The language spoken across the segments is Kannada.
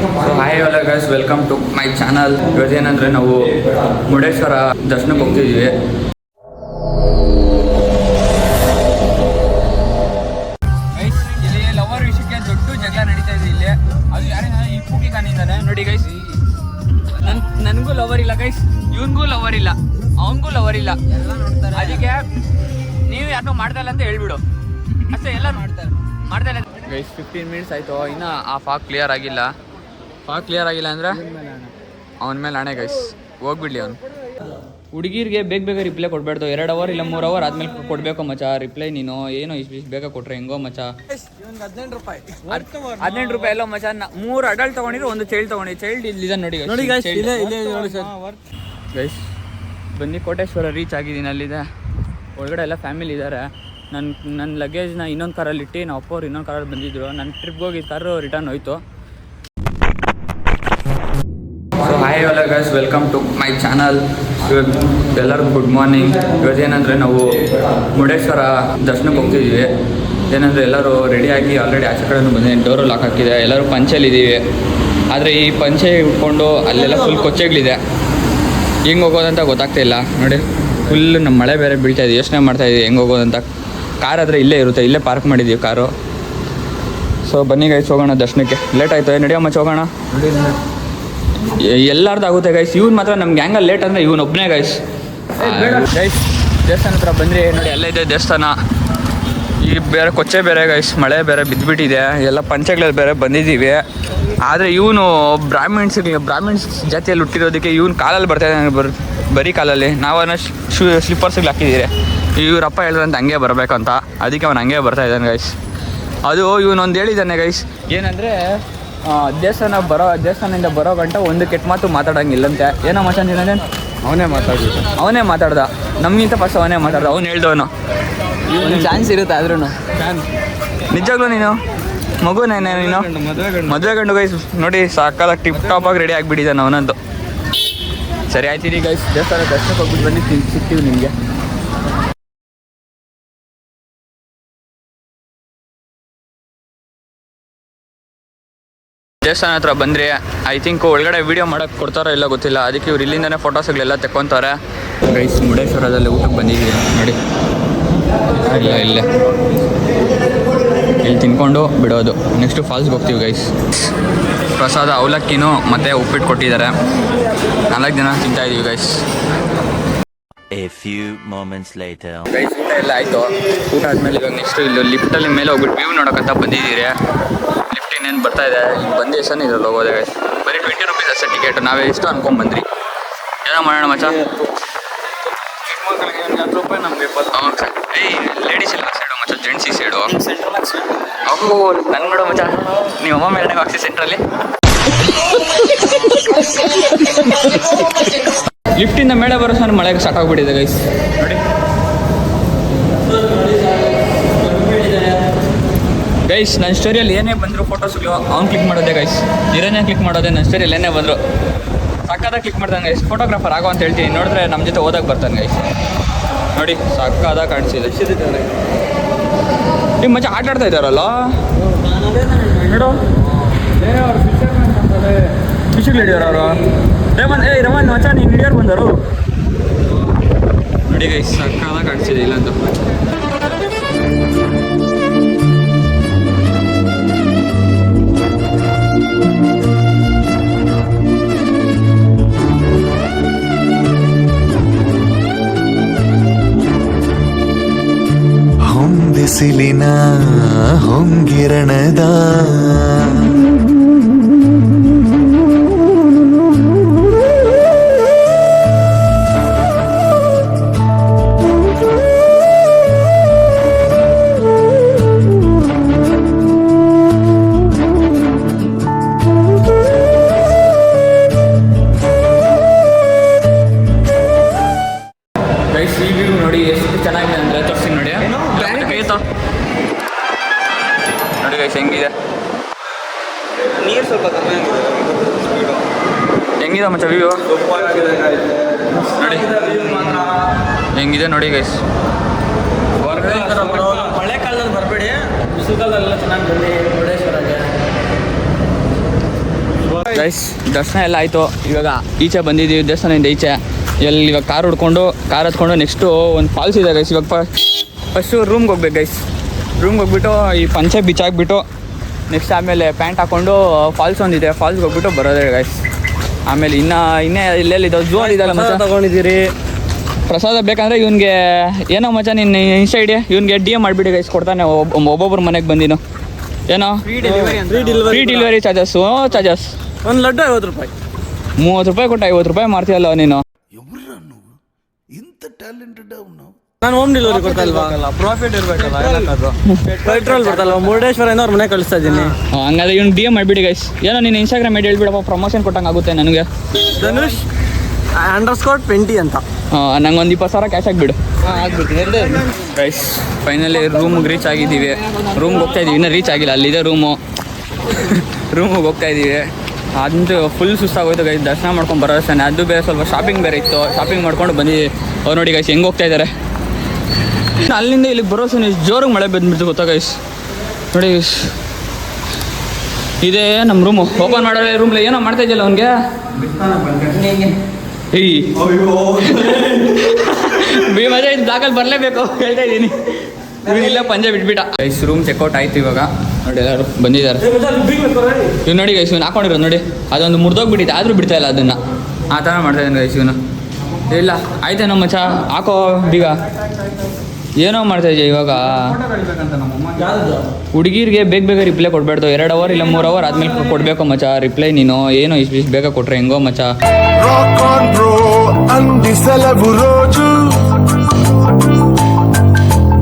ಸೊ ಹಾಯ್ ಎಲ್ಲ guys, welcome to my channel. ಇವತ್ತೇನಂದರೆ ನಾವು ಮುರುಡೇಶ್ವರ ದರ್ಶನಕ್ಕೆ ಹೋಗ್ತಿದ್ದೀವಿ. ಗೈಸ್, ಇಲ್ಲಿ ಲವರ್ ವಿಷಯಕ್ಕೆ ದೊಡ್ಡ ಜಗಳ ನಡೀತಾ ಇದೆ ಇಲ್ಲಿ. ಅದು ಯಾರೇ ಈ ಪೂಕಿ ಕಾಣಿದ್ದಾನೆ ನೋಡಿ ಗೈಸ್. ನನಗೂ ಲವರ್ ಇಲ್ಲ ಗೈಸ್, ಇವನಿಗೂ ಲವರ್ ಇಲ್ಲ, ಅವನಿಗೂ ಲವರ್ ಇಲ್ಲ. ಎಲ್ಲ ನೋಡ್ತಾರೆ. ಅದಕ್ಕೆ ನೀವು ಯಾರನ್ನೂ ಮಾಡ್ತಾ ಇಲ್ಲ ಅಂತ ಹೇಳ್ಬಿಡು ಅಷ್ಟೇ. ಎಲ್ಲ ಮಾಡ್ತಾ ಇಲ್ಲ ಗೈಸ್. 15 ಮಿನಿಟ್ಸ್ ಆಯಿತು, ಇನ್ನೂ ಆ ಫಾಗ್ ಕ್ಲಿಯರ್ ಆಗಿಲ್ಲ. ಫಾಗ್ ಕ್ಲಿಯರ್ ಆಗಿಲ್ಲ ಅಂದರೆ ಅವನ ಮೇಲೆ ಹಣೆ ಗೈಸ್, ಹೋಗ್ಬಿಡ್ಲಿ ಅವನು. ಹುಡುಗಿರಿಗೆ ಬೇಗ ರಿಪ್ಲೈ ಕೊಡಬೇಡ್ದು. 2 ಅವರ್ ಇಲ್ಲ 3 ಅವರ್ ಆದ್ಮೇಲೆ ಕೊಡಬೇಕು ಮಚ್ಚ ರಿಪ್ಲೈ. ನೀನು ಏನೋ ಇಷ್ಟು ಬೇಗ ಕೊಟ್ರೆ ಹೆಂಗೋ ಮಚ್ಚ. 15 ರೂಪಾಯಿ ಎಲ್ಲೋ ಮಚ್ಚ. 3 ಅಡಲ್ಟ್ ತೊಗೊಂಡಿದ್ರೆ 1 ಚೈಲ್ಡ್ ತೊಗೊಂಡಿ. ಚೈಲ್ಡ್ ಇಲ್ಲಿದೆ ನೋಡಿ ಗೈಸ್. ಬನ್ನಿ, ಕೋಟೇಶ್ವರ ರೀಚ್ ಆಗಿದ್ದೀನಿ. ಅಲ್ಲಿದೆ ಒಳಗಡೆ ಎಲ್ಲ ಫ್ಯಾಮಿಲಿ ಇದ್ದಾರೆ. ನನ್ನ ಲಗೇಜ್ನ ಇನ್ನೊಂದು ಕಾರಲ್ಲಿ ಇಟ್ಟು ನಾವು ಅಪ್ಪವ್ರು ಇನ್ನೊಂದು ಕಾರಲ್ಲಿ ಬಂದಿದ್ರು. ನನ್ನ ಟ್ರಿಪ್ಗೆ ಹೋಗಿ ಕಾರು ರಿಟರ್ನ್ ಹೋಯ್ತು. ಸೊ ಹಾಯ್ ಎಲ್ಲ guys, welcome to my channel. ಎಲ್ಲರಿಗೂ ಗುಡ್ ಮಾರ್ನಿಂಗ್. ಇವತ್ತೇನಂದರೆ ನಾವು ಮುರುಡೇಶ್ವರ ದರ್ಶನಕ್ಕೆ ಹೋಗ್ತಿದ್ದೀವಿ. ಏನಂದರೆ ಎಲ್ಲರೂ ರೆಡಿಯಾಗಿ ಆಲ್ರೆಡಿ ಆಚೆ ಕಡೆನೂ ಬಂದಿದ್ದೀನಿ. ಡೋರು ಲಾಕ್ ಹಾಕಿದೆ. ಎಲ್ಲರೂ ಪಂಚೆಲಿದ್ದೀವಿ. ಆದರೆ ಈ ಪಂಚೆ ಉಟ್ಕೊಂಡು ಅಲ್ಲೆಲ್ಲ ಫುಲ್ ಕೊಚ್ಚೆಗಳಿದೆ. ಹೆಂಗೆ ಹೋಗೋದಂತ ಗೊತ್ತಾಗ್ತಾ ಇಲ್ಲ ನೋಡಿ. ಫುಲ್ ನಮ್ಮ ಮಳೆ ಬೇರೆ ಬೀಳ್ತಾ ಇದೆ. ಯೋಚನೆ ಮಾಡ್ತಾಯಿದ್ದೀವಿ ಹೆಂಗೆ ಹೋಗೋದಂತ. ಕಾರ್ ಆದರೆ ಇಲ್ಲೇ ಇರುತ್ತೆ, ಇಲ್ಲೇ ಪಾರ್ಕ್ ಮಾಡಿದ್ದೀವಿ ಕಾರು. ಸೊ ಬನ್ನಿ ಗೈಸ್, ಹೋಗೋಣ ದರ್ಶನಕ್ಕೆ. ಲೇಟ್ ಆಯಿತು, ನಡೆಯೋ ಮಚ್ಚ ಹೋಗೋಣ. ಎಲ್ಲಾರ್ದು ಆಗುತ್ತೆ ಗೈಸ್. ಇವ್ನು ಮಾತ್ರ ನಮ್ಮ ಗ್ಯಾಂಗಲ್ಲಿ ಲೇಟ್ ಅಂದರೆ ಇವನು ಒಬ್ಬನೇ ಗೈಸ್. ಗೈಸ್ ದೇವಸ್ಥಾನ ಹತ್ರ ಬಂದರೆ ನೋಡಿ, ಅಲ್ಲೇ ಇದೆ ದೇವಸ್ಥಾನ. ಈ ಬೇರೆ ಕೊಚ್ಚೆ ಬೇರೆ ಗೈಸ್, ಮಳೆ ಬೇರೆ ಬಿದ್ದುಬಿಟ್ಟಿದೆ. ಎಲ್ಲ ಪಂಚೆಗಳಲ್ಲಿ ಬೇರೆ ಬಂದಿದ್ದೀವಿ. ಆದರೆ ಇವನು ಬ್ರಾಹ್ಮಿಣ್ಸ್ ಜಾತಿಯಲ್ಲಿ ಹುಟ್ಟಿರೋದಕ್ಕೆ ಇವನು ಕಾಲಲ್ಲಿ ಬರ್ತಾಯಿದ್ದಾನೆ, ಬರೀ ಕಾಲಲ್ಲಿ. ನಾವನ್ನ ಸ್ಲಿಪ್ಪರ್ಸ್ಗಳು ಹಾಕಿದ್ದೀರಿ. ಇವರಪ್ಪ ಹೇಳಿದ್ರಂತ ಹಂಗೆ ಬರಬೇಕಂತ, ಅದಕ್ಕೆ ಅವನು ಹಂಗೆ ಬರ್ತಾಯಿದ್ದಾನೆ ಗೈಸ್. ಅದು ಇವನೊಂದು ಹೇಳಿದ್ದಾನೆ ಗೈಸ್, ಏನಂದರೆ ದೇವಸ್ಥಾನದಿಂದ ಬರೋ ಗಂಟ ಒಂದು ಕೆಟ್ಟ ಮಾತು ಮಾತಾಡೋಂಗಿಲ್ಲಂತೆ. ಏನೋ ಮಚ್ಚಂದಿನ ಅವನೇ ಮಾತಾಡ್ದ. ನಮಗಿಂತ ಫಸ್ಟ್ ಅವನೇ ಮಾತಾಡ್ದ. ಅವ್ನು ಹೇಳ್ದವನು ಚಾನ್ಸ್ ಇರುತ್ತೆ. ಆದ್ರೂ ನಿಜವಾಗ್ಲೂ ನೀನು ಮಗುನೇನೆ, ನೀನು ಮದುವೆ ಗಂಡು ಗೈಸ್. ನೋಡಿ ಸಾಕಾಗಿ ಟಿಪ್ ಟಾಪಾಗಿ ರೆಡಿ ಆಗಿಬಿಟ್ಟಿದ್ದಾನೆ ಅವನಂತೂ. ಸರಿ ಆಯ್ತೀರಿ ಗೈಸ್, ದೇವಸ್ಥಾನ ದರ್ಶನಕ್ಕೆ ಹೋಗ್ಬಿಟ್ಟು ಬನ್ನಿ, ಸಿಗ್ತೀವಿ ನಿಮಗೆ. ದೇವಸ್ಥಾನ ಹತ್ರ ಬಂದರೆ ಐ ಥಿಂಕ್ ಒಳಗಡೆ ವೀಡಿಯೋ ಮಾಡೋಕ್ಕೆ ಕೊಡ್ತಾರೋ ಇಲ್ಲ ಗೊತ್ತಿಲ್ಲ. ಅದಕ್ಕೆ ಇವ್ರು ಇಲ್ಲಿಂದನೇ ಫೋಟೋಸ್ಗಳೆಲ್ಲ ತೆಕ್ಕೊತಾರೆ ಗೈಸ್. ಮುರುಡೇಶ್ವರದಲ್ಲಿ ಊಟಕ್ಕೆ ಬಂದಿದ್ದೀವಿ ನೋಡಿ. ಇಲ್ಲೇ ಇಲ್ಲಿ ತಿನ್ಕೊಂಡು ಬಿಡೋದು. ನೆಕ್ಸ್ಟು ಫಾಲ್ಸ್ಗೆ ಹೋಗ್ತೀವಿ ಗೈಸ್. ಪ್ರಸಾದ ಅವಲಕ್ಕಿನೂ ಮತ್ತು ಉಪ್ಪಿಟ್ಟು ಕೊಟ್ಟಿದ್ದಾರೆ. 4 ಜನ ತಿಂತಾಯಿದ್ದೀವಿ guys. A few moments later. Guys ಊಟ ಎಲ್ಲ ಆಯಿತು. ಊಟ ಆದಮೇಲೆ ಇವಾಗ ನೆಕ್ಸ್ಟು ಇಲ್ಲಿ ಲಿಫ್ಟಲ್ಲಿ ಮೇಲೆ ಹೋಗ್ಬಿಟ್ಟು ವ್ಯೂ ನೋಡೋಕ್ಕಂತ ಬಂದಿದ್ದೀರಿ. ಲಿಫ್ಟ್ ಇನ್ನೇನು ಬರ್ತಾಯಿದೆ. ಇಲ್ಲಿ ಬಂದು ಎಷ್ಟೊಂದು ಇದ್ರಲ್ಲಿ ಹೋಗೋದೆ ಗೈಸ್. ಬರೀ 20 ರೂಪೀಸ್ ಅಷ್ಟೇ ಟಿಕೆಟ್. ನಾವೇ ಎಷ್ಟು ಅನ್ಕೊಂಡ್ಬಂದ್ರಿ. ಏನೋ ಮಾಡೋಣ ಮಚ್ಚ. ರೂಪಾಯಿ ನಮಗೆ ಲೇಡೀಸ್ ಎಲ್ಲ ಸೈಡು ಮಚ್ಚ, ಜೆಂಟ್ಸ್ ಈ ಸೈಡು. ಅವು ನನ್ನ ನೋಡೋ ಮಚ್ಚ, ನೀವು ಅಮ್ಮ ಮೇಲೆ ಹಾಕ್ಸಿ ಸೆಂಟ್ರಲ್ಲಿ. ಲಿಫ್ಟಿಂದ ಮೇಲೆ ಬರೋ ಸಣ್ಣ ಮಳೆಗೆ ಸಾಕಾಗ್ಬಿಟ್ಟಿದೆ ಗೈಸ್ ನೋಡಿ. ಗೈಸ್ ನನ್ನ ಸ್ಟೋರಿಯಲ್ಲಿ ಏನೇ ಬಂದರು ಫೋಟೋಸ್ಗಳು ಅವ್ನು ಕ್ಲಿಕ್ ಮಾಡೋದೇ ಗೈಸ್. ನಿರಂಜನ್ ಕ್ಲಿಕ್ ಮಾಡೋದೇ. ನನ್ನ ಸ್ಟೋರಿಯಲ್ಲಿ ಏನೇ ಬಂದರು ಸಕ್ಕದಾಗಿ ಕ್ಲಿಕ್ ಮಾಡ್ತಾನೆ ಗೈಸ್. ಫೋಟೋಗ್ರಾಫರ್ ಆಗೋ ಅಂತ ಹೇಳ್ತೀನಿ. ನೋಡಿದ್ರೆ ನಮ್ಮ ಜೊತೆ ಓದಕ್ಕೆ ಬರ್ತಾನೆ ಗೈಸ್. ನೋಡಿ ಸಕ್ಕದಾಗಿ ಕಾಣಿಸಿದೆ. ನಿಮ್ಮ ಮಚ್ಚ ಆಟ ಆಡ್ತಾ ಇದ್ದಾರಲ್ಲ ನೋಡು. ಫಿಶಿಗೆ ಹಿಡಿಯೋರು ಅವರು. ರಮನ್ ಮಚ್ಚ ನೀನು ಹಿಡಿಯೋರು ಬಂದರು ನೋಡಿ ಗೈಸ್. ಸಕ್ಕದಾಗಿ ಕಾಣಿಸಿದೆ ಇಲ್ಲಂತೂ. ಹೊಂಬಿಸಿಲಿನ ಹೊಂಗಿರಣದ ನೋಡಿ ಎಷ್ಟು ಚೆನ್ನಾಗಿದೆ ಅಂದರೆ ತೋರಿಸ್ತೀನಿ ನೋಡಿ. ನೋಡಿ ಗೈಸ್ ಹೆಂಗಿದೆ ನೀರು ಸ್ವಲ್ಪ ಕಮ್ಮಿ ಆಗಿದೆ. ಹೆಂಗಿದೆ ಮಚ್ಚ ವ್ಯೂ ನೋಡಿ. ಹೆಂಗಿದೆ ನೋಡಿ ಗೈಸ್. ಮಳೆಗಾಲದಲ್ಲಿ ಬರಬೇಡಿ, ಬಿಸಿಲುಗಾಲದಲ್ಲೆಲ್ಲ ಚೆನ್ನಾಗಿ ಬನ್ನಿ ಮುರುಡೇಶ್ವರಕ್ಕೆ. ಗೈಸ್ ದರ್ಶನ ಎಲ್ಲ ಆಯಿತು. ಇವಾಗ ಈಚೆ ಬಂದಿದ್ದೀವಿ ದೇವಸ್ಥಾನದಿಂದ ಈಚೆ. ಇವಾಗ ಕಾರ್ ಹತ್ಕೊಂಡು ನೆಕ್ಸ್ಟು ಒಂದು ಫಾಲ್ಸ್ ಇದೆ ಗೈಸ್. ಇವಾಗ ಫಸ್ಟು ರೂಮ್ಗೆ ಹೋಗ್ಬೇಕು ಗೈಸ್. ರೂಮ್ಗೆ ಹೋಗ್ಬಿಟ್ಟು ಈ ಪಂಚೆ ಬಿಚ್ಚಾಕ್ಬಿಟ್ಟು ನೆಕ್ಸ್ಟ್ ಆಮೇಲೆ ಪ್ಯಾಂಟ್ ಹಾಕ್ಕೊಂಡು ಫಾಲ್ಸ್ ಒಂದಿದೆ, ಫಾಲ್ಸ್ಗೆ ಹೋಗ್ಬಿಟ್ಟು ಬರೋದೇ ಗೈಸ್. ಆಮೇಲೆ ಇನ್ನೇ ಇಲ್ಲೆಲ್ಲಿದ್ದಾವೆ ಝೋನ್ ಇದೆಲ್ಲ ಮಚ್ಚ ತಗೊಂಡಿದ್ದೀರಿ. ಪ್ರಸಾದ ಬೇಕಂದ್ರೆ ಇವನಿಗೆ ಏನೋ ಮಚ್ಚ ನಿನ್ನ ಇನ್ಸ್ಟಾ ಐಡಿ ಇವನಿಗೆ DM ಮಾಡಿಬಿಡಿ ಗೈಸ್, ಕೊಡ್ತಾನೆ ಒಬ್ಬೊಬ್ರು ಮನೆಗೆ ಬಂದಿನು. ಏನೋ ಫ್ರೀ ಡೆಲಿವರಿ ಚಾರ್ಜಸ್ ಒಂದು ಲಡ್ಡು 50 ರೂಪಾಯಿ. 30 ರೂಪಾಯಿ ಕೊಟ್ಟು 50 ರೂಪಾಯಿ ಮಾಡ್ತೀಯಲ್ಲ ನೀನು. ನಾನು ಹೋಮ್ ಡೆಲಿವರಿ ಕೊಡ್ತಾ ಇಲ್ವಾ? ಪ್ರಾಫಿಟ್ ಇರಬೇಕಲ್ಲ. ಪೆಟ್ರೋಲ್ ಬರ್ತಲ್ವ, ಮುರುಡೇಶ್ವರಿಂದ ಅವ್ರ ಮನೆ ಕಳಿಸ್ತಾ ಇದ್ದೀನಿ. ಹಂಗಾದ್ರೆ ಇವ್ನು DM ಮಾಡಿಬಿಡಿ ಗೈಸ್. ಏನೋ ನೀನು ಇನ್ಸ್ಟಾಗ್ರಾಮ್ ಐಡಿ ಹೇಳ್ಬಿಡಪ್ಪ, ಪ್ರಮೋಷನ್ ಕೊಟ್ಟಂಗೆ ಆಗುತ್ತೆ ನನಗೆ. ಧನುಷ್ _20 ಅಂತ. ನಂಗೊಂದು 20,000 ಕ್ಯಾಶ್ ಆಗಿಬಿಡು. ಆಗ್ಬಿಟ್ಟು ಗೈಸ್ ಫೈನಲಿ ರೂಮ್ಗೆ ರೀಚ್ ಆಗಿದ್ದೀವಿ. ರೂಮ್ಗೆ ಹೋಗ್ತಾ ಇದ್ದೀವಿ, ಇನ್ನೂ ರೀಚ್ ಆಗಿಲ್ಲ, ಅಲ್ಲಿದೆ ರೂಮಿಗೆ ಹೋಗ್ತಾ ಇದ್ದೀವಿ. ಅದಂತೂ ಫುಲ್ ಸುಸ್ತಾಗೋಯ್ತು ಗೈಸ್. ದರ್ಶನ ಮಾಡ್ಕೊಂಡು ಬರೋಷ್ಟೇ, ಅದು ಬೇರೆ ಸ್ವಲ್ಪ ಶಾಪಿಂಗ್ ಬೇರೆ ಇತ್ತು. ಶಾಪಿಂಗ್ ಮಾಡ್ಕೊಂಡು ಬಂದಿದ್ದೀವಿ. ಅವ್ರು ನೋಡಿ ಗೈಸ್ ಹೆಂಗೆ ಹೋಗ್ತಾ ಇದ್ದಾರೆ. ಅಲ್ಲಿಂದ ಇಲ್ಲಿಗೆ ಬರೋಷ್ಟೇ ಜೋರಿಗೆ ಮಳೆ ಬಂದ್ಬಿಡ್ತು ಗೊತ್ತಾ ಗೈಸ್. ನೋಡಿ ಗೈಸ್ ಇದೇ ನಮ್ಮ ರೂಮು. ಓಪನ್ ಮಾಡೋದೇ ರೂಮ್ಲಿ ಏನೋ ಮಾಡ್ತಾ ಇದೆಯಲ್ಲ ಅವ್ನಿಗೆ. ಮಜಾ ಇದು ಬ್ಲಾಕಲ್ಲಿ ಬರಲೇಬೇಕು ಹೇಳ್ತಾ ಇದ್ದೀನಿ. ಇಲ್ಲ ಪಂಜೆ ಬಿಟ್ಬಿಟ್ಟ ಗೈಸ್. ರೂಮ್ ಚೆಕ್ಔಟ್ ಆಯ್ತು ಇವಾಗ. ನೋಡಿ ಎಲ್ಲರೂ ಬಂದಿದ್ದಾರೆ. ಇವ್ ನೋಡಿ ಗೈಸ್ ಇವ್ನು ಹಾಕೊಂಡಿರೋದು ನೋಡಿ, ಅದೊಂದು ಮುರಿದೋಗ್ಬಿಟ್ಟಿದೆ ಆದರೂ ಬಿಡ್ತಾ ಇಲ್ಲ ಅದನ್ನು. ಆ ಥರ ಮಾಡ್ತಾ ಇದ್ದಾನೆ ಗೈಸ್ ಇವನು. ಇಲ್ಲ ಆಯ್ತೇನೋ ಮಚ್ಚ ಹಾಕೋ ಬೀಗ. ಏನೋ ಮಾಡ್ತಾ ಇದೆಯಾ ಇವಾಗ. ಹುಡುಗಿರಿಗೆ ಬೇಗ ರಿಪ್ಲೈ ಕೊಡಬೇಡ್ದು. 2 ಅವರ್ ಇಲ್ಲ 3 ಅವರ್ ಆದ್ಮೇಲೆ ಕೊಡಬೇಕು ಮಚ್ಚ ರಿಪ್ಲೈ. ನೀನು ಏನೋ ಇಷ್ಟು ಬೇಗ ಕೊಟ್ರೆ ಹೆಂಗೋ ಮಚ್ಚ.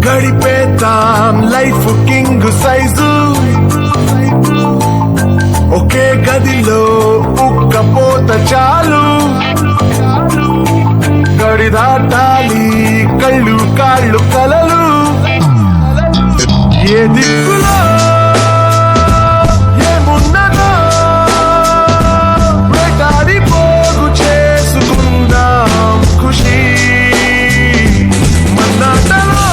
గడిపేద్దాం లైఫ్ కింగ్ సైజు ఒకే గదిలో ఉక్కపోత చాలు గడి దాటాలి కళ్ళు కాళ్ళు కలలు ఏ దిక్కులో ఏమున్నదో వేటాడి పోగు చేసుకుందాం ఖుషి మన్నాటలో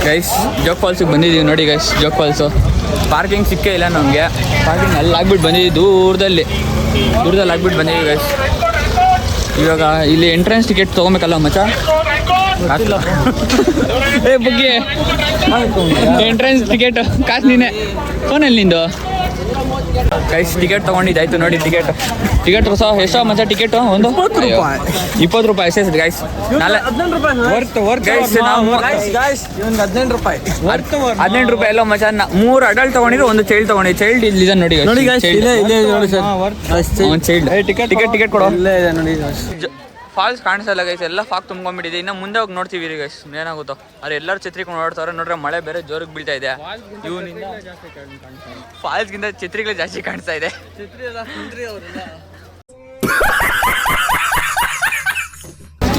ಗೈಸ್ ಜೋಗ್ ಫಾಲ್ಸಿಗೆ ಬಂದಿದ್ದೀವಿ ನೋಡಿ ಗೈಸ್. ಜೋಗ್ ಫಾಲ್ಸು ಪಾರ್ಕಿಂಗ್ ಸಿಕ್ಕೇ ಇಲ್ಲ ನಮಗೆ. ಪಾರ್ಕಿಂಗ್ ಅಲ್ಲಿ ಆಗ್ಬಿಟ್ಟು ಬಂದಿದ್ದೀವಿ, ದೂರದಲ್ಲಿ ಆಗ್ಬಿಟ್ಟು ಬಂದಿದ್ದೀವಿ ಗೈಸ್. ಇವಾಗ ಇಲ್ಲಿ ಎಂಟ್ರೆನ್ಸ್ ಟಿಕೆಟ್ ತೊಗೊಬೇಕಲ್ಲ ಮಚ್ಚ. ಬಗ್ಗೆ ಎಂಟ್ರೆನ್ಸ್ ಟಿಕೆಟ್ ಕಾಸು ನೀನೆ ಫೋನಲ್ಲಿ ನಿಂದು ಗೈಸ್. ಟಿಕೆಟ್ ತೊಗೊಂಡಿದ್ದಾಯ್ತು ನೋಡಿ. ಟಿಕೆಟ್ ಎಷ್ಟೋ ಮಚ್ಚ ಟಿಕೆಟು ಒಂದು 20 ರೂಪಾಯಿ ಎಷ್ಟೇ ಗೈಸ್. ನಾಳೆ 18 ರೂಪಾಯಿ 18 ರೂಪಾಯಿ ಎಲ್ಲ ಮಚ್ಚ. 3 ಅಡಲ್ಟ್ ತೊಗೊಂಡಿದ್ರು, ಒಂದು ಚೈಲ್ಡ್ ತೊಗೊಂಡಿದ್ದು. ಚೈಲ್ಡ್ ಇಲ್ಲಿದೆ ನೋಡಿ ಟಿಕೆಟ್ ಕೊಡೋ. ಫಾಲ್ಸ್ ಕಾಣಿಸಲ್ಲ ಗೈಸ್, ಎಲ್ಲ ಫಾಗ್ ತುಂಬ್ಕೊಂಡ್ಬಿಟ್ಟಿದೆ. ಇನ್ನು ಮುಂದೆ ಹೋಗಿ ನೋಡ್ತೀವಿ ರೀ ಗೈಸ್ ಏನಾಗುತ್ತೋ. ಅವ್ರು ಎಲ್ಲರೂ ಛತ್ರಿಕೊಂಡು ಓಡಾಡ್ತಾರೆ ನೋಡ್ರೆ. ಮಳೆ ಬೇರೆ ಜೋರಿಗೆ ಬೀಳ್ತಾ ಇದೆ. ಇವನಿಂದ ಫಾಲ್ಸ್ಗಿಂತ ಛತ್ರಿಗಳೇ ಜಾಸ್ತಿ ಕಾಣಿಸ್ತಾ ಇದೆ.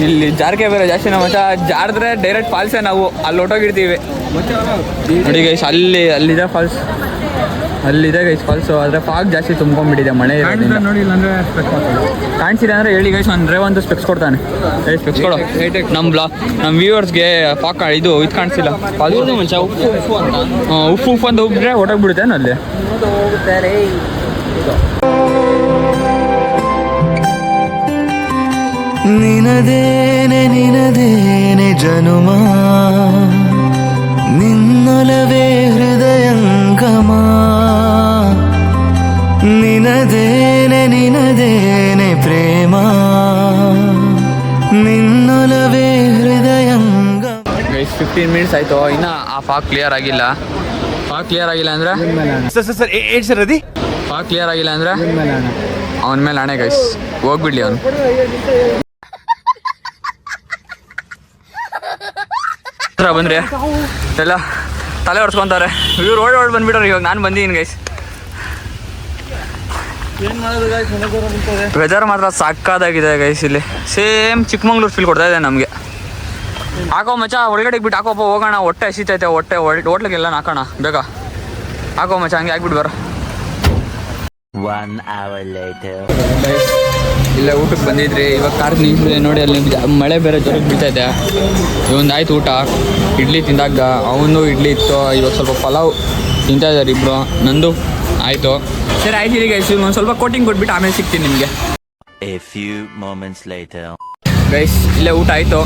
ಇಲ್ಲಿ ಜಾರಕೆ ಬೇರೆ ಜಾಸ್ತಿ ನಮ್ಮ ಜಾರಿದ್ರೆ ಡೈರೆಕ್ಟ್ ಫಾಲ್ಸೇ. ನಾವು ಅಲ್ಲಿ ಹೊಟ್ಟೋಗಿರ್ತೀವಿ ನೋಡಿ ಗೈಸ್. ಅಲ್ಲಿದೆ ಫಾಲ್ಸ್, ಅಲ್ಲಿದೆ ಗೈಸ್ ಫಾಲ್ಸು. ಆದರೆ ಫಾಗ್ ಜಾಸ್ತಿ ತುಂಬ್ಕೊಂಡ್ಬಿಟ್ಟಿದೆ ಮಳೆ ನೋಡಿ. ಇಲ್ಲಾಂದ್ರೆ ಕಾಣಿಸಿದೆ ಅಂದರೆ ಹೇಳಿ ಗೈಸ್. ಅಂದರೆ ಒಂದು ಸ್ಪೆಕ್ಸ್ ಕೊಡ್ತಾನೆ. ಸ್ಪೆಕ್ಸ್ ಕೊಡು ನಮ್ಮ ವ್ಯೂವರ್ಸ್ಗೆ ಫಾಗ್ ಇದು ಕಾಣಿಸಿಲ್ಲ ಫಾಲ್ಸ್ ಮುಂಚೆ ಉಪ್ಪು ಅಂತ ಉಬ್ಬಿದ್ರೆ ಹೊಟ್ಟೋಗ್ಬಿಡುತ್ತೆ ಅಲ್ಲಿ. ನಿನದೇನೆ ಜನುಮ ನಿನ್ನೊಲವೇ ಹೃದಯಂಗಮ ನಿನದೇನೆ ಪ್ರೇಮ ನಿನ್ನೊಲವೇ ಹೃದಯಂಗ. ಗೈಸ್ 15 ಮಿನಿಟ್ಸ್ ಆಯಿತು, ಇನ್ನು ಆ ಫಾಗ್ ಕ್ಲಿಯರ್ ಆಗಿಲ್ಲ. ಫಾಗ್ ಕ್ಲಿಯರ್ ಆಗಿಲ್ಲ ಅಂದರೆ ಫಾಗ್ ಕ್ಲಿಯರ್ ಆಗಿಲ್ಲ ಅಂದರೆ ಅವನ ಮೇಲೆ ಹಣೆ ಗೈಸ್. ಹೋಗ್ಬಿಡ್ಲಿ ಅವನು. ಬಂದ್ರಿ ಎಲ್ಲ ತಲೆ ಹೊಡ್ಸ್ಕೊಂತಾರೆ. ಇವ್ರು ಓಡ್ ಬಂದ್ಬಿಟ್ರೆ. ಇವಾಗ ನಾನು ಬಂದಿದ್ದೀನಿ ಗೈಸ್. ವೆದರ್ ಮಾತ್ರ ಸಾಕಾಗಿದೆ ಗೈಸ್. ಇಲ್ಲಿ ಸೇಮ್ ಚಿಕ್ಕಮಂಗ್ಳೂರು ಫೀಲ್ ಕೊಡ್ತಾ ಇದೆ ನಮಗೆ. ಹಾಕೋ ಮಚ್ಚ ಒಳಗಡೆ ಬಿಟ್ಟು ಹಾಕೋಪ್ಪ, ಹೋಗೋಣ. ಹೊಟ್ಟೆ ಹಸಿತೈತೆ. ಹೋಟ್ಲಿಗೆಲ್ಲ ಹಾಕೋಣ ಬೇಗ. ಹಾಕೋ ಮಚ್ಚ ಹಂಗೆ ಹಾಕ್ಬಿಟ್ಟು ಬರೋ. 1 hour later. ಇಲ್ಲೇ ಊಟಕ್ಕೆ ಬಂದಿದ್ರಿ. ಇವಾಗ ಕಾರ್ ನಿಲ್ಸಿದೆ ನೋಡಿ, ಅಲ್ಲಿ ಮಳೆ ಬೇರೆ ಜೋರಾಗಿ ಬೀಳ್ತಾ ಇದೆ. ಒಂದು ಆಯ್ತು ಊಟ, ಇಡ್ಲಿ ತಿಂದಾಗ ಅವನು ಇಡ್ಲಿ ಇತ್ತು. ಇವಾಗ ಸ್ವಲ್ಪ ಪಲಾವ್ ತಿಂತಾ ಇದ್ದಾರೆ ಇಬ್ಬರು. ನಂದು ಆಯಿತು. ಸರಿ ಆಯ್ತು, ಈಗ ಒಂದು ಸ್ವಲ್ಪ ಕೋಟಿಂಗ್ ಕೊಟ್ಬಿಟ್ಟು ಆಮೇಲೆ ಸಿಗ್ತೀನಿ ನಿಮಗೆ. A few moments later. Guys ಇಲ್ಲೇ ಊಟ ಆಯಿತು.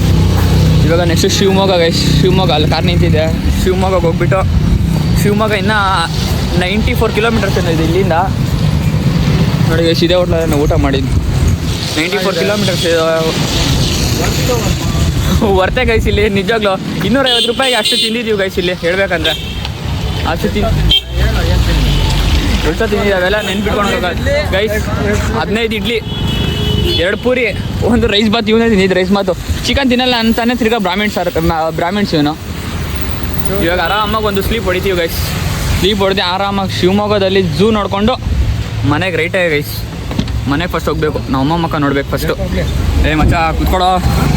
ಇವಾಗ ನೆಕ್ಸ್ಟ್ ಶಿವಮೊಗ್ಗ ಗೈಸ್. ಶಿವಮೊಗ್ಗ ಅಲ್ಲಿ ಕಾರ್ ನಿಂತಿದೆ. ಶಿವಮೊಗ್ಗಕ್ಕೆ ಹೋಗ್ಬಿಟ್ಟು, ಶಿವಮೊಗ್ಗ ಇನ್ನೂ 94 ಕಿಲೋಮೀಟರ್ಸ್ ಇದೆ ಇಲ್ಲಿಂದ. ನೋಡಿ ಗೈಸ್, ಇದೇ ಹೋಟ್ಲಲ್ಲಿ ನಾವು ಊಟ ಮಾಡಿದ್ದು. 94 ಕಿಲೋಮೀಟರ್ಸ್ ವರ್ತೆ ಗೈಸ್. ಇಲ್ಲಿ ನಿಜವಾಗ್ಲೂ 250 ರೂಪಾಯಿಗೆ ಅಷ್ಟು ತಿಂದಿದ್ದೀವಿ ಗೈಸ್. ಇಲ್ಲಿ ಹೇಳ್ಬೇಕಂದ್ರೆ ಅಷ್ಟು ಎಷ್ಟು ತಿಂದಿದ್ದೀವಿ ಅವೆಲ್ಲ ನೆನ್ಪಿಟ್ಕೊಂಡು ಗೈಸ್. 15 ಇಡ್ಲಿ, 2 ಪೂರಿ, ಒಂದು ರೈಸ್ ಬಾತ್. ಇವನೇ ತಿಂದಿದ್ದು ರೈಸ್ ಬಾತು. ಚಿಕನ್ ತಿನ್ನಲ್ಲ ಅಂತಾನೆ ತಿರ್ಗಾ ಬ್ರಾಹ್ಮಿಣ್ಸ್ ಇವನು. ಇವಾಗ ಆರಾಮಾಗಿ ಒಂದು ಸ್ಲೀಪ್ ಹೊಡಿತೀವಿ ಗೈಸ್. ಸ್ಲೀಪ್ ಹೊಡೆದು ಆರಾಮಾಗಿ ಶಿವಮೊಗ್ಗದಲ್ಲಿ ಝೂ ನೋಡಿಕೊಂಡು ಮನೆಗೆ ರೈಟಾಗಿ ಗೈಸ್. ಮನೆಗೆ ಫಸ್ಟ್ ಹೋಗಬೇಕು. ನಾವು ಅಮ್ಮ ಮಕ್ಕ ನೋಡ್ಬೇಕು ಫಸ್ಟು. ಮಚ್ಚ ಕುತ್ಕೊಡೋ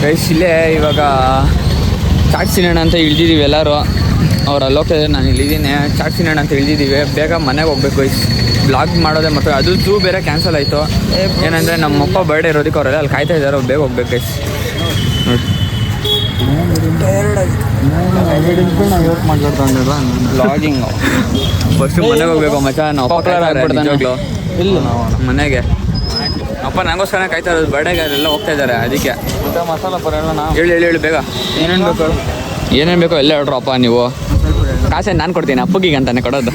ಗೈಸ್. ಇಲ್ಲೇ ಇವಾಗ ಚಾಟ್ ಸಿನೋಣ ಅಂತ ಇಳ್ದಿದ್ದೀವಿ ಎಲ್ಲರೂ. ಅವ್ರು ಅಲ್ಲಿ ಹೋಗ್ತಾಯಿದ್ದಾರೆ, ನಾನು ಇಲ್ಲಿದ್ದೀನಿ. ಚಾಟ್ ಸಿನೋಣ ಅಂತ ಇಳ್ದಿದ್ದೀವಿ. ಬೇಗ ಮನೆಗೆ ಹೋಗ್ಬೇಕು ಗೈಸ್. ಬ್ಲಾಗ್ ಮಾಡೋದೇ ಮತ್ತು ಅದು ಝೂ ಬೇರೆ ಕ್ಯಾನ್ಸಲ್ ಆಯಿತು. ಏನಂದರೆ ನಮ್ಮಪ್ಪ ಬರ್ಡೇ ಇರೋದಕ್ಕೆ ಅವರೆಲ್ಲ ಅಲ್ಲಿ ಕಾಯ್ತಾ ಇದ್ದಾರೆ. ಅವ್ರು ಬೇಗ ಹೋಗ್ಬೇಕು ಗೈಸ್. ನೋಡಿ ಬ್ಲಾಗಿಂಗ್ ಫಸ್ಟು ಮನೆಗೆ ಹೋಗ್ಬೇಕು ಮಚ್ಚ. ನಾವು ಇಲ್ಲ ಮನೆಗೆ ಅಪ್ಪ ನನಗೋಸ್ಕರ ಕಾಯ್ತಾ ಇರೋದು. ಬರ್ಡೇಗೆ ಎಲ್ಲ ಹೋಗ್ತಾ ಇದ್ದಾರೆ. ಅದಕ್ಕೆ ಮಸಾಲ ಪರ ಹೇಳಿ ಬೇಗ. ಏನೇನು ಬೇಕೋ ಎಲ್ಲ ಹೇಳ್ರು ಅಪ್ಪ. ನೀವು ಕಾಸೇನು ನಾನು ಕೊಡ್ತೀನಿ, ಅಪ್ಪಗಿಗೆ ಅಂತಾನೆ ಕೊಡೋದು.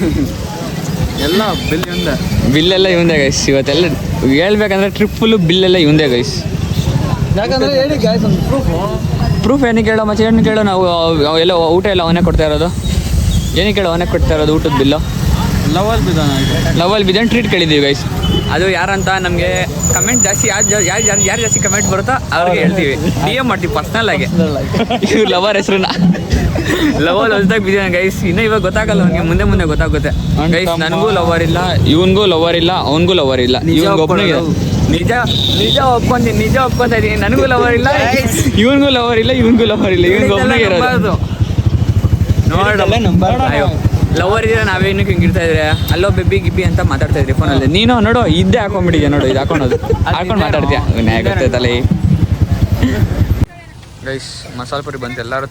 ಎಲ್ಲ ಬಿಲ್ ಇವಂದೆ. ಬಿಲ್ಲೆಲ್ಲ ಇವಂದೆ ಗೈಸ್. ಇವತ್ತೆಲ್ಲ ಹೇಳ್ಬೇಕಂದ್ರೆ ಟ್ರಿಪ್ ಫುಲ್ಲು ಬಿಲ್ಲೆಲ್ಲ ಇವಂದೆ ಗೈಸ್. ಯಾಕಂದ್ರೆ ಹೇಳಿ ಗಾಯ್ಸ್, ಒಂದು ಪ್ರೂಫ್ ಏನಕ್ಕೆ ಕೇಳೋ ಮತ್ತೆ ಏನು ಕೇಳೋ. ನಾವು ಎಲ್ಲ ಊಟ ಎಲ್ಲ ಅವನೇ ಕೊಡ್ತಾ ಇರೋದು. ಏನಕ್ಕೆ ಕೇಳೋ, ಅವನೇ ಕೊಡ್ತಾ ಇರೋದು ಊಟದ ಬಿಲ್ಲು. ಲವಲ್ ಬಿದ್ದಾನೆ ಟ್ರೀಟ್ ಕೇಳಿದ್ದೀವಿ ಗೈಸ್. ಅದು ಯಾರಂತ ನಮಗೆ ಕಮೆಂಟ್ ಜಾಸ್ತಿ ಯಾರು ಜಾಸ್ತಿ ಕಮೆಂಟ್ ಬರುತ್ತೋ ಅವ್ರಿಗೆ ಹೇಳ್ತೀವಿ. DM ಮಾಡ್ತೀವಿ ಪರ್ಸ್ನಲ್ ಆಗಿ. ಇವ್ರು ಲವರ್ ಹೆಸರನ್ನ ಲವಲ್ ಹೊಸದಾಗಿ ಬಿದ್ದಾನೆ ಗೈಸ್. ಇನ್ನೂ ಇವಾಗ ಗೊತ್ತಾಗಲ್ಲ ಅವ್ನಿಗೆ, ಮುಂದೆ ಗೊತ್ತಾಗುತ್ತೆ ಗೈಸ್. ನನಗೂ ಲವರ್ ಇಲ್ಲ, ಇವನಿಗೂ ಲವರ್ ಇಲ್ಲ, ಅವನಿಗೂ ಲವರ್ ಇಲ್ಲ. ಒಬ್ಬನಿಗೆ ನಿಜ ಒಪ್ಕೊಂತಾ ಇದ್ದೀನಿ. ನನಗೂ ಲವರ್ ಇಲ್ಲ, ಇವನಿಗೂ ಲವರ್ ಇಲ್ಲ, ಇವನಿಗೂ ಲವರ್ ಇಲ್ಲ. ಇವನಿಗೆ ಒಬ್ಬನಿಗೆ ಇರೋದು. ಲವರ್ ಇದ್ರೆ ನಾವೇನಕ್ಕೆ ಹಿಂಗಿರ್ತಾ ಇದ್ರೆ ಅಲ್ಲೋ ಬೆಬ್ಬಿ ಗಿಬ್ಬಿ ಅಂತ ಮಾತಾಡ್ತಾ ಇದ್ರಿ ಫೋನಲ್ಲಿ. ನೀನು ನೋಡು ಇದ್ದೇ ಹಾಕೊಂಡ್ಬಿಟ್ಟಿದ್ಯಾ ನೋಡು. ಇದು ಹಾಕೊಂಡು ಮಾತಾಡ್ತೀಯ. ಗೊತ್ತೈತಲ್ಲ ಗೈಸ್. ಮಸಾಲೆ ಪುರಿ ಬಂತು. ಎಲ್ಲರೂ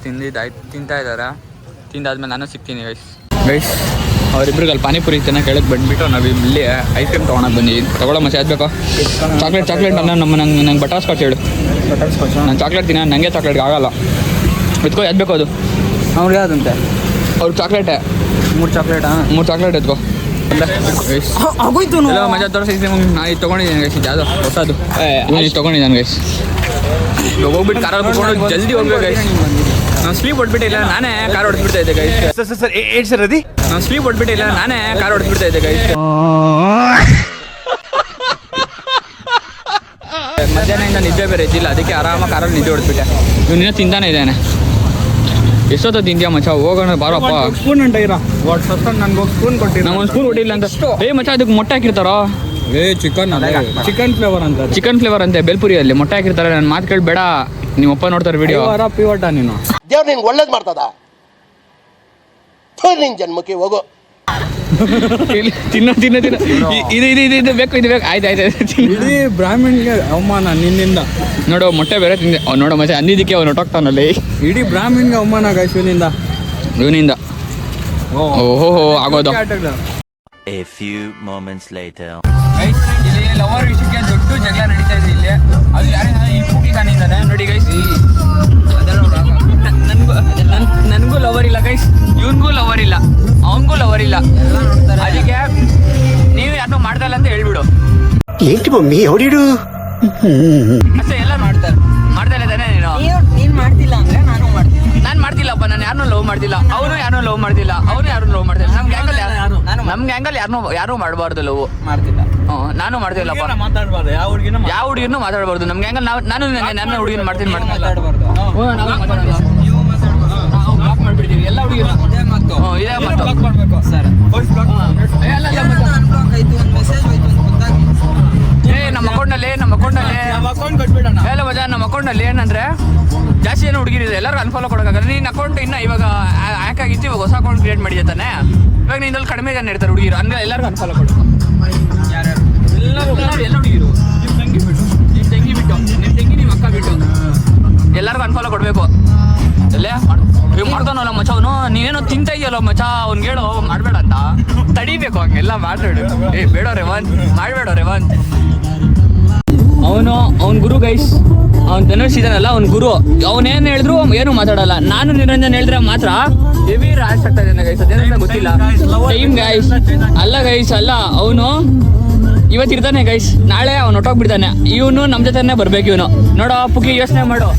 ತಿಂತಾ ಇದ್ದಾರೆ. ತಿಂದಾದ್ಮೇಲೆ ನಾನು ಸಿಗ್ತೀನಿ ಗೈಸ್. ಅವರಿಬ್ರಿಗೆ ಅಲ್ಲಿ ಪಾನಿಪುರಿ ತಿನ್ನೋ ಕೆಳಗೆ ಬಂದುಬಿಟ್ಟು ನಾವು ಇಲ್ಲಿ ಐಸ್ ಕ್ರೀಮ್ ತೊಗೊಳಕ್ಕೆ ಬಂದಿದ್ದೀವಿ. ತೊಗೊಳ್ಳೋ ಮಚ್ಚ ಯಾವ್ದು ಬೇಕೋ. ಚಾಕ್ಲೇಟ್ ನಂಗೆ ಬಟರ್ ಸ್ಕಾಚ್ ಹೇಳು. ನಾನು ಚಾಕ್ಲೇಟ್ ತಿನ್ನ, ನನಗೆ ಚಾಕ್ಲೇಟ್ಗೆ ಆಗಲ್ಲ. ಎತ್ಕೋ ಯಾವ್ದು ಬೇಕೋ ಅದು. ಅವ್ರು ಯಾವುದಂತೆ? ಅವ್ರು ಚಾಕ್ಲೇಟೇ 3 ಚಾಕ್ಲೇಟ್ ಎತ್ಕೋ. ಆಗೋಯ್ತು ಮಜಾ ತೋರಿಸಿ. ನಾನು ಇದು ತೊಗೊಂಡಿದ್ದೀನಿ ಗೈಸ್. ಯಾವುದೋ ಹೊಸದು ಇದು ತೊಗೊಂಡಿದ್ದಾನೆ ಗೈಸ್. ಹೋಗ್ಬಿಟ್ಟು ಕಾರಲ್ಲಿ ಕುತ್ಕೊಂಡು ಜಲ್ದಿ ಹೋಗ್ಬೇಕು ಗೈಸ್. ನಾನು ಸ್ಲೀಪ್ ಹೊಡ್ಬಿಟ್ಟಿಲ್ಲ, ನಾನೇ ಕಾರ್ ಹೊಡೆದ್ಬಿಡ್ತಾ ಇದ್ದೆ ಗೈಸ್. ನಾನು ಸ್ಲೀಪ್ ಹೊಡ್ಬಿಟ್ಟಿಲ್ಲ, ನಾನೇ ಕಾರ್ ಹೊಡೆದ್ಬಿಡ್ತಾ ಇದ್ದೆ ಗೈಸ್. ಮಧ್ಯಾಹ್ನದಿಂದ ನಿದ್ದೆ ಬೇರೆ ಇದ್ದಿಲ್ಲ, ಅದಕ್ಕೆ ಆರಾಮಾಗಿ ಕಾರಲ್ಲಿ ನಿದ್ದೆ ಹೊಡೆದ್ಬಿಟ್ಟೆ. ಇವನು ಇನ್ನೂ ತಿಂತಾನೆ ಇದ್ದಾನೆ. ಎಷ್ಟೊತ್ತ ತಿಂತೀಯ ಮಚ್ಚ? ಹೋಗೋಣ ಬಾರಪ್ಪ. ಸ್ಪೂನ್ ಅಂತ ಇರ ನನಗೆ ಸ್ಪೂನ್ ಕೊಟ್ಟಿಲ್ಲ. ನಂಗೊಂದು ಸ್ಪೂನ್ ಕೊಟ್ಟಿಲ್ಲ ಅಂತ. ಮಚ್ಚ ಅದಕ್ಕೆ ಮೊಟ್ಟೆ ಹಾಕಿರ್ತಾರೋ? ಚಿಕನ್ ಫ್ಲೇವರ್ ಅಂತ. ಚಿಕನ್ ಫ್ಲೇವರ್ ಅಂತೆ ಬೇಲ್ಪುರಿಯಲ್ಲಿ ಮೊಟ್ಟೆ ಹಾಕಿರ್ತಾರೆ. ನನ್ನ ಮಾತು ಕೇಳಬೇಡ, ನಿಮ್ಮಪ್ಪ ನೋಡ್ತಾರೆ ವಿಡಿಯೋ. ಪಿವಟ ನೀನು. ದೇವ್ರು ನಿನ್ಗೆ ಒಳ್ಳೇದು ಮಾಡ್ತದ. ನಿನ್ ಜನ್ಮಕ್ಕೆ ಹೋಗೋ. ತಿನ್ನೋ ಇದು ಬೇಕು ಆಯ್ತು. ಇಡೀ ಬ್ರಾಹ್ಮಣ್ಗೆ ಅವಮಾನ ನಿನ್ನಿಂದ. ನೋಡು ಮೊಟ್ಟೆ ಬೇರೆ ತಿಂದೆ. ನೋಡೋ ಮತ್ತೆ ಅಂದಿದ್ದಕ್ಕೆ ಅವ್ನು ಹೊಟ್ಟೋಗ್ತಾನಲ್ಲಿ. ಇಡೀ ಬ್ರಾಹ್ಮಣ್ಗೆ ಅವಮಾನ ಗೈಸ್ ಇವನಿಂದ. ಓಹೋ ಆಗೋದು. A few moments later. ಇಲ್ಲಿ ಲವರ್ ವಿಷಯಕ್ಕೆ ದೊಡ್ಡ ಜಗಳ ನಡೀತಾ ಇದೆ ಇಲ್ಲಿ. ಅದು ಯಾರಿಂದ ಈ ಪೂಕಿ ಕಾಣಿದ್ದಾನೆ ನೋಡಿ ಗೈಸ್. ನನಗೂ ಲವರ್ ಇಲ್ಲ ಗೈಸ್, ಇವನಿಗೂ ಲವರ್ ಇಲ್ಲ, ಅವನಿಗೂ ಲವರ್ ಇಲ್ಲ. ಅದಕ್ಕೆ ನೀವು ಯಾರು ಮಾಡ್ತಾ ಇಲ್ಲ ಅಂತ ಹೇಳ್ಬಿಡು. ఏంటి మమ్మీ ఎవడు ಅಷ್ಟೇ. ಎಲ್ಲ ಮಾಡ್ತಾ ಇಲ್ಲ ತಾನೆ ನೀನ್ ಮಾಡ್ತಿಲ್ಲ ಅಂದ್ರೆ ನಾನು ಮಾಡ್ತೀನಿ. ನಾನು ಮಾಡ್ತಿಲ್ಲಪ್ಪ. ನಾನು ಯಾರನ್ನೂ ಲವ್ ಮಾಡ್ತಿಲ್ಲ, ಅವನು ಯಾರನ್ನೂ ಲವ್ ಮಾಡ್ತಿಲ್ಲ, ಅವನು ಯಾರನ್ನೂ ಲವ್ ಮಾಡ್ತಿಲ್ಲ. ನಮ್ಮ ಗ್ಯಾಂಗಲ್ಲಿ ಯಾರು ಮಾಡಬಾರ್ದು ಲವ್. ಮಾಡ್ತಿಲ್ಲ. ನಾನು ಮಾಡ್ತಿಲ್ಲಪ್ಪ. ಮಾತಾಡಬಾರ್ದು, ಯಾವ ಹುಡುಗಿನೂ ಮಾತಾಡಬಾರ್ದು. ನಮ್ಮ ಗ್ಯಾಂಗಲ್ಲಿ ನಾನು ನನ್ನ ಹುಡುಗಿನ ಮಾಡ್ತೀನಿ. ಮಾತಾಡಬಾರ್ದು. ಬ್ಲಾಕ್ ಮಾಡ್ಬಿಡ್ತೀವಿ ಎಲ್ಲ ಹುಡುಗಿರು. ಇದೇ ಮಾತು ಸರ್ ಆಯ್ತು, ಒಂದು ಮೆಸೇಜ್ ಹೋಯ್ತು ಅಂತ ಗೊತ್ತಾಗಿ ನಮ್ಮ ಅಕೌಂಟ್ನಲ್ಲಿ ಎಲ್ಲ ಮಜಾ. ನಮ್ಮ ಅಕೌಂಟ್ನಲ್ಲಿ ಏನಂದ್ರೆ ಜಾಸ್ತಿ ಏನೋ ಹುಡುಗಿರಿದೆ. ಎಲ್ಲರೂ ಅನ್ಫಾಲೋ ಕೊಡೋಕ್ಕಾಗಲ್ಲ. ನೀನು ಅಕೌಂಟ್ ಇನ್ನು ಇವಾಗ ಹ್ಯಾಕ್ ಆಗಿತ್ತು, ಇವಾಗ ಹೊಸ ಅಕೌಂಟ್ ಕ್ರಿಯೇಟ್ ಮಾಡಿದೆ ತಾನೆ. ಇವಾಗ ನಿನ್ನಲ್ಲಿ ಕಡಿಮೆ ಜನ ಇರ್ತಾರೆ ಹುಡುಗಿರು. ಹಂಗೆ ಎಲ್ಲರಿಗೂ ಅನ್ಫಾಲೋ ಕೊಡು. ಎಲ್ಲ ಹುಡುಗಿರು ನಿಮ್ಮ ತಂಗಿ ಬಿಟ್ಟು ಬಿಟ್ಟು ನಿಮ್ಮ ತಂಗಿ ನಿಮ್ಮ ಅಕ್ಕ ಬಿಟ್ಟು ಎಲ್ಲರಿಗೂ ಅನ್ಫಾಲೋ ಕೊಡಬೇಕು. ಎಲ್ಲೇ ಮಾಡ್ತಾನಲ್ಲ ಮಚ್ಚ ಅವನು, ನೀನೇನೋ ತಿಂತ ಇದೆಯಲ್ಲ ಮಚ್ಚ ಅವ್ನಿಗೆ ಹೇಳು ಮಾಡಬೇಡ ಅಂತ ತಡಿಬೇಕು. ಹಂಗೆಲ್ಲ ಮಾತಾಡು. ಬೇಡ ರೇವಂತ್, ಮಾಡಬೇಡ ರೇವಂತ್. ಅವನು ಅವ್ನ ಗುರು ಗೈಸ್, ಅವ್ನು ಧನುಷ್ ಇದಾನಲ್ಲ ಅವ್ನ ಗುರು. ಅವನೇನು ಹೇಳಿದ್ರು ಏನು ಮಾತಾಡಲ್ಲ. ನಾನು ನಿರಂಜನ್ ಹೇಳಿದ್ರೆ ಮಾತ್ರ ಹೆವಿ ರ್ಯಾಶ್ ಆಗ್ತಾ ಇದ್ದಾನೆ ಗೈಸ್. ಅದೇನಂತ ಗೊತ್ತಿಲ್ಲ. ಟೈಮ್ ಗೈಸ್ ಅಲ್ಲ ಗೈಸ್, ಅಲ್ಲ ಅವನು ಇವತ್ತಿರ್ತಾನೆ ಗೈಸ್, ನಾಳೆ ಅವ್ನು ಹೊಟ್ಟೋಗ್ಬಿಡ್ತಾನೆ. ಇವನು ನಮ್ಮ ಜೊತೆನೇ ಬರ್ಬೇಕು. ಇವನು ನೋಡೋ ಪುಕ್ಕಿ ಯೋಚನೆ ಮಾಡು.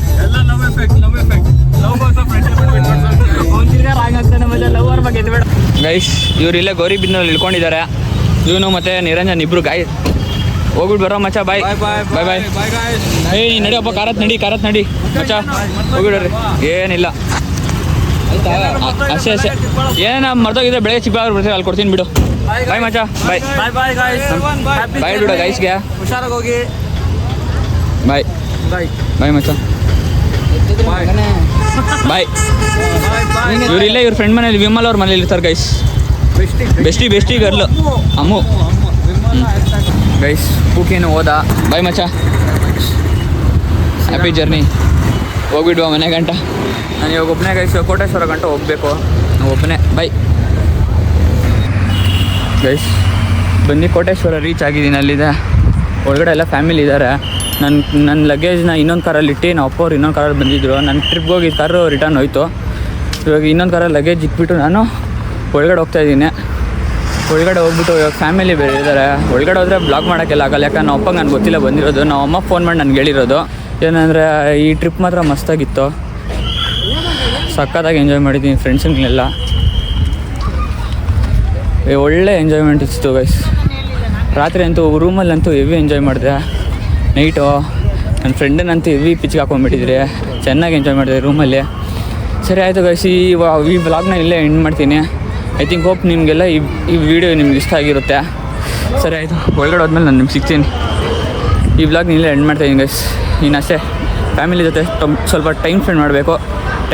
ಗೈಸ್ ಇವ್ರು ಇಲ್ಲೇ ಗೌರಿಬಿದ್ನಲ್ಲಿ ಇಳ್ಕೊಂಡಿದ್ದಾರೆ. ಇವನು ಮತ್ತೆ ನಿರಂಜನ್ ಇಬ್ರು ಗಾಯ್ ಹೋಗ್ಬಿಟ್ಟು ಬರೋ ಮಚ್ಚ. ಬಾಯ್ ಬಾಯ್ ಬಾಯ್. ಏಯ್ ನಡಿಯಪ್ಪ, ಕಾರತ್ ನಡಿ ಮಚ್ಚ, ಹೋಗ್ಬಿಡ್ರಿ. ಏನಿಲ್ಲ ಅಷ್ಟೇ ಏನ ಮರ್ತೋಗಿದ್ರೆ ಬೆಳಗ್ಗೆ ಚಿಕ್ಕಬಳ್ಳಾಪುರ ಬರ್ತೀವಿ, ಅಲ್ಲಿ ಕೊಡ್ತೀನಿ ಬಿಡು. ಬಾಯ್ ಮಚ್ಚ, ಬಾಯ್ ಬಾಯ್ ಬಿಡು ಗೈಸ್ಗೆ. ಹುಷಾರಾಗಿ ಹೋಗಿ. ಬಾಯ್ ಬಾಯ್ ಮಚ್ಚ, ಬಾಯ್. ಇವ್ರಿಲ್ಲ ಇವ್ರ ಫ್ರೆಂಡ್ ಮನೇಲಿ, ವಿಮಲ್ ಅವ್ರ ಮನೇಲಿ ಇರ್ತಾರೆ ಗೈಸ್. ಬೆಸ್ಟಿ ಗರ್ಲು ಅಮ್ಮು ಗೈಸ್. ಪೂಕಿನು ಹೋದ. ಬಾಯ್ ಮಚ್ಚ, ಹ್ಯಾಪಿ ಜರ್ನಿ. ಹೋಗ್ಬಿಡುವ ಮನೆ ಗಂಟ. ನಾನು ಇವಾಗ ಒಬ್ಬನೇ ಗೈಸ್, ಕೋಟೇಶ್ವರ ಗಂಟ ಹೋಗಬೇಕು, ನಾವು ಒಬ್ಬನೇ. Bye guys. ಬನ್ನಿ ಕೋಟೇಶ್ವರ ರೀಚ್ ಆಗಿದ್ದೀನಿ. ಅಲ್ಲಿದೆ ಒಳಗಡೆ ಎಲ್ಲ ಫ್ಯಾಮಿಲಿ ಇದ್ದಾರೆ. ನನ್ನ ಲಗೇಜ್ನ ಇನ್ನೊಂದು ಕಾರಲ್ಲಿ ಇಟ್ಟು ನಮ್ಮ ಅಪ್ಪವ್ರು ಇನ್ನೊಂದು ಕಾರಲ್ಲಿ ಬಂದಿದ್ದರು. ನನ್ನ ಟ್ರಿಪ್ಗೆ ಹೋಗಿ ಕಾರು ರಿಟರ್ನ್ ಹೋಯಿತು. ಇವಾಗ ಇನ್ನೊಂದು ಕಾರಲ್ಲಿ ಲಗೇಜ್ ಇಟ್ಬಿಟ್ಟು ನಾನು ಒಳಗಡೆ ಹೋಗ್ತಾಯಿದ್ದೀನಿ. ಒಳಗಡೆ ಹೋಗ್ಬಿಟ್ಟು ಇವಾಗ ಫ್ಯಾಮಿಲಿ ಬೇರೆ ಇದ್ದಾರೆ. ಒಳಗಡೆ ಹೋದರೆ ಬ್ಲಾಗ್ ಮಾಡೋಕ್ಕೆಲ್ಲ ಆಗಲ್ಲ, ಯಾಕಂದ್ರೆ ನಮ್ಮ ಅಪ್ಪಗೆ ನನಗೆ ಗೊತ್ತಿಲ್ಲ ಬಂದಿರೋದು. ನಮ್ಮ ಅಮ್ಮ ಫೋನ್ ಮಾಡಿ ನನಗೆ ಹೇಳಿರೋದು ಏನಂದರೆ ಈ ಟ್ರಿಪ್ ಮಾತ್ರ ಮಸ್ತಾಗಿತ್ತು, ಸಕ್ಕತ್ತಾಗಿ ಎಂಜಾಯ್ ಮಾಡಿದ್ದೀನಿ ಫ್ರೆಂಡ್ಸ್ಗಳೆಲ್ಲ. ಒಳ್ಳೆ ಎಂಜಾಯ್ಮೆಂಟ್ ಇತ್ತು ಗೈಸ್. ರಾತ್ರಿ ಅಂತೂ ರೂಮಲ್ಲಂತೂ ಹೆವಿ ಎಂಜಾಯ್ ಮಾಡಿದೆ. ನೈಟು ನನ್ನ ಫ್ರೆಂಡನ್ನಂತೂ ಹೆವಿ ಪಿಚ್ಗೆ ಹಾಕೊಂಡ್ಬಿಟ್ಟಿದ್ರಿ. ಚೆನ್ನಾಗಿ ಎಂಜಾಯ್ ಮಾಡಿದೆ ರೂಮಲ್ಲಿ. ಸರಿ ಆಯಿತು ಗೈಸ್, ಈ ವ್ಲಾಗ್ನ ಇಲ್ಲೇ ಎಂಡ್ ಮಾಡ್ತೀನಿ. ಐ ಥಿಂಕ್ ಹೋಪ್ ನಿಮಗೆಲ್ಲ ಈ ವಿಡಿಯೋ ನಿಮ್ಗೆ ಇಷ್ಟ ಆಗಿರುತ್ತೆ. ಸರಿ ಆಯಿತು, ಒಳಗಡೆ ಹೋದ್ಮೇಲೆ ನಾನು ನಿಮ್ಗೆ ಸಿಗ್ತೀನಿ. ಈ ವ್ಲಾಗ್ನ ಇಲ್ಲೇ ಎಂಡ್ ಮಾಡ್ತಾಯಿದ್ದೀನಿ ಗೈಸ್. ಇನ್ನು ಅಷ್ಟೇ, ಫ್ಯಾಮಿಲಿ ಜೊತೆ ಸ್ವಲ್ಪ ಟೈಮ್ ಸ್ಪೆಂಡ್ ಮಾಡಬೇಕು.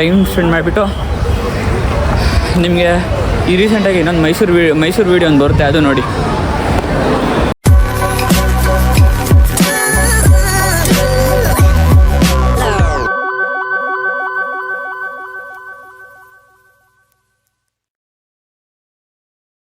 ಟೈಮ್ ಸ್ಪೆಂಡ್ ಮಾಡಿಬಿಟ್ಟು ನಿಮಗೆ ಈ ರೀಸೆಂಟಾಗಿ ಇನ್ನೊಂದು ಮೈಸೂರು ವೀಡಿಯೋ ಒಂದು ಬರುತ್ತೆ, ಅದು ನೋಡಿ.